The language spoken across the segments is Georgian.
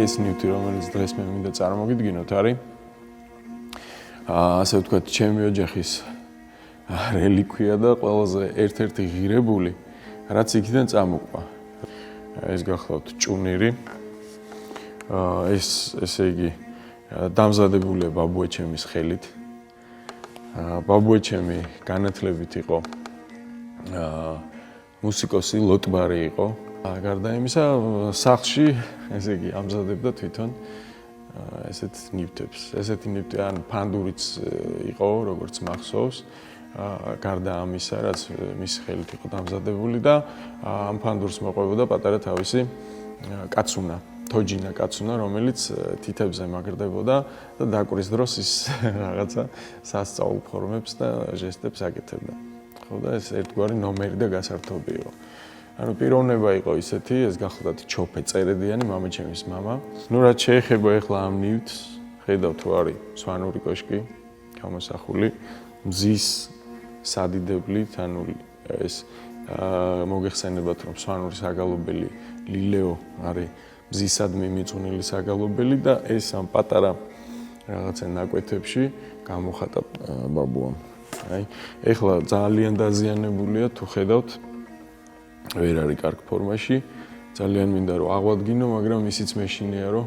ეს ნივთი, რომელიც დღეს მე მინდა წარმოგიდგინოთ, არის ასე ვთქვათ, ჩემი ოჯახის რელიკვია და ყველაზე ერთ-ერთი ღირებული, რაც იქიდან წამოყვა. ეს გახლავთ ჭუნირი. ესე იგი დამზადებულია ბაბუეჩემის ხელით. ბაბუეჩემი განათლებით იყო მუსიკოსი, ლოტბარი იყო. გარდა იმისა, სახლში, ესე იგი, ამზადებდა თვითონ ესეთ ნივთებს. ესეთი ნივთი ან ფანდურიც იყო, როგორც მახსოვს. გარდა ამისა, რაც მის ხელით იყო დამზადებული და ამ ფანდურს მოყვებოდა პატარა თავისი კაცუნა, თოჯინა კაცუნა, რომელიც თითებზე მაგრდებოდა და დაკვრის დროს ის რაღაცა სასწაულ ფორმებს და ჟესტებს აკეთებდა. ხო და ეს ერთგვარი ნომერი და გასართობი იყო. ანუ პიროვნება იყო ისეთი, ეს გახლდათ ჩოფე წერედიანი, მამაჩემის მამა. ნუ რაც შეეხება ახლა ამ ნივთს, ხედავთ თუ არის სვანური კოშკი, გამოსახული, მზის სადიდებლით, ანუ ეს მოგეხსენებათ, რომ სვანური საგალობელი ლილეო არის მზისადმი მიწუნილი საგალობელი და ეს ამ პატარა რაღაცა ნაკვეთებში გამოხატა ბაბუამ. აი, ეხლა ძალიან დაზიანებულია, თუ ხედავთ, ვერ არის კარგ ფორმაში, ძალიან მინდა რომ აღვადგინო, მაგრამ ისიც მეშინია, რომ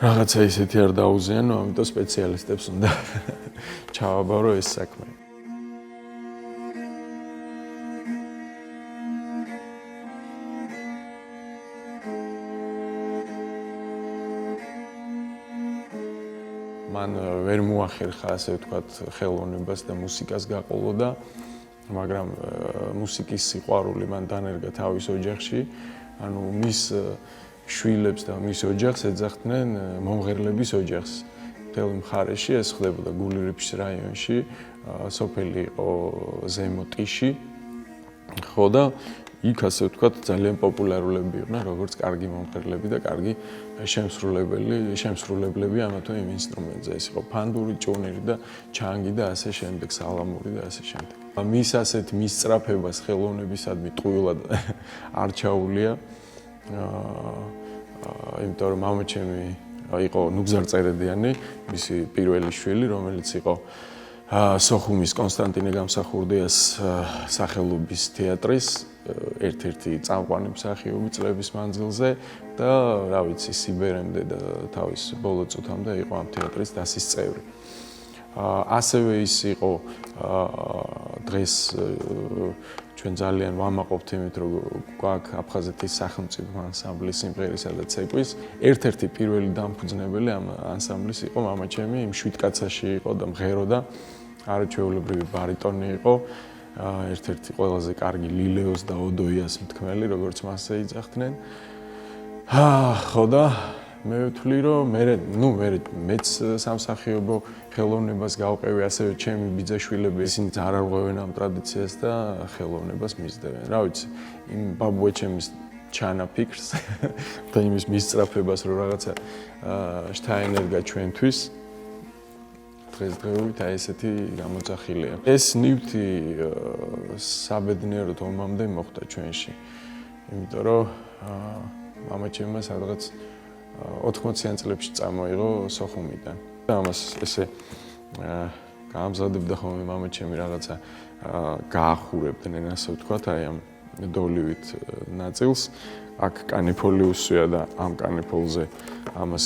რაღაცა ისეთი არ დაუზიანო, ამიტომ სპეციალისტებს უნდა ჩავაბარო ეს საქმე. მან ვერ მოახერხა, ასე ვთქვათ, ხელოვნებას და მუსიკას გაყოლო და მაგრამ მუსიკის სიყვარული მან დანერგა თავის ოჯახში, ანუ მის შვილებს და მის ოჯახს ეძახდნენ მომღერლების ოჯახს. მთელ მხარეში ეს ხდებოდა გულირიფშის რაიონში, სოფელი იყო ზემო ტიში. ხო და იქ ასე ვთქვათ, ძალიან პოპულარულები იყვნენ, როგორც კარგი მომღერლები და კარგი შემსრულებლები ამა თუ იმ ინსტრუმენტზე. ეს იყო ფანდური, ჭუნირი და ჩანგი და ასე შემდეგ, სალამური და ასე შემდეგ. მის ასეთ მისწრაფებას ხელოვნებისადმი ტყუილად არ ჩაუვლია. იმიტომ რომ მამაჩემი იყო ნუგზარ წერედიანი, მისი პირველი შვილი, რომელიც იყო სოხუმის კონსტანტინე გამსახურდიას სახელობის თეატრის ერთ-ერთი წამყვანი მსახიობი წლების მანძილზე და რა ვიცი, სიბერემდე და თავის ბოლო წუთამდე იყო ამ თეატრის დასის წევრი. ასევე ის იყო დღეს ჩვენ ძალიან ვამაყობთ იმით, რომ გვაქვს აფხაზეთის სახელმწიფო ანსამბლი სიმღერისა და ცეკვის. ერთ-ერთი პირველი დამფუძნებელი ამ ანსამბლის იყო მამაჩემი, იმ 7 კაცაში იყო და მღეროდა, არაჩვეულებრივი ბარიტონი იყო. ერთ-ერთი ყველაზე კარგი ლილეოს და ოდოიას მთქმელი, როგორც მასზე იძახდნენ. ხო და მე ვთვლი, რომ მეც სამსახიობო ხელოვნებას გავყევი, ასევე ჩემი ბიძაშვილები, ისინი არ არღვევენ ამ ტრადიციას და ხელოვნებას მისდევენ. რა ვიცი, იმ ბაბუეჩემის ჩანაფიქრს და იმის მისწრაფებას, რომ რაღაცა შთაენერგა ჩვენთვის. დღესდღეობით აი ესეთი გამოძახილია. ეს ნივთი საბედნიეროდ ომამდე მოხდა ჩვენში. იმიტომ რომ მამაჩემმა სადღაც 80-იან წლებში წამოიღო სოხუმიდან. ამას ესე გაამზადებდა ხოლმე მამაჩემი რაღაცა გაახურებდნენ, ასე ვთქვათ, აი ამ დოლივით ნაწილს. აქ კანიფოლი უსვია და ამ კანიფოლზე ამას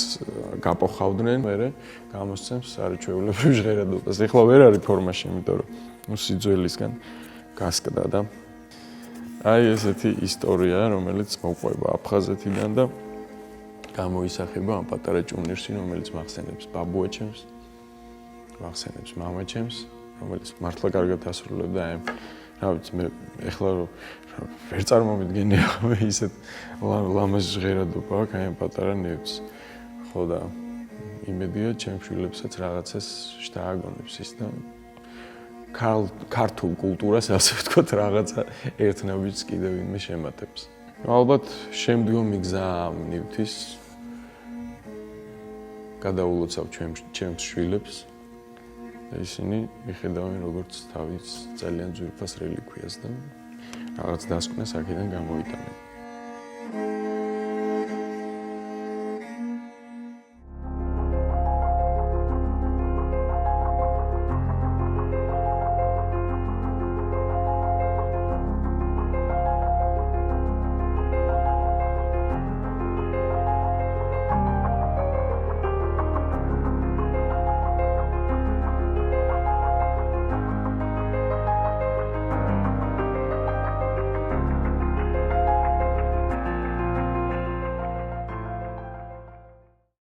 გაპოხავდნენ, მერე გამოსცემს არაჩვეულებრივ ჟღერადობას. ეხლა ვერ არის ფორმაში, იმიტომ რომ სიძველისგან გასკდა და აი ესეთი ისტორია, რომელიც მოყვება აფხაზეთიდან და გამოისახება ამ პატარა ჭუნირში, რომელიც მახსენებს ბაბუეჩემს, მახსენებს მამაჩემს, რომელიც მართლა კარგად ასრულებდა აი რა ვიცი, მე ეხლა ვერ წარმომიდგენია ხოლმე ისეთ ლამაზ ჟღერადობა აქვს აი ამ პატარა ნივთს. ხო და იმედია ჩემ შვილებსაც რაღაცას შთააგონებს ის და ქართულ კულტურას, ასე ვთქვათ, რაღაცა ერთნაირიც კიდევ ვინმე შემატებს. ალბათ შემდგომი გზა ამ ნივთის გადაულოცავ ჩემს შვილებს და ისინი მიხედავენ როგორც თავის ძალიან ძვირფას რელიკვიას და რაღაც დასკვნას აქედან გამოიტანენ.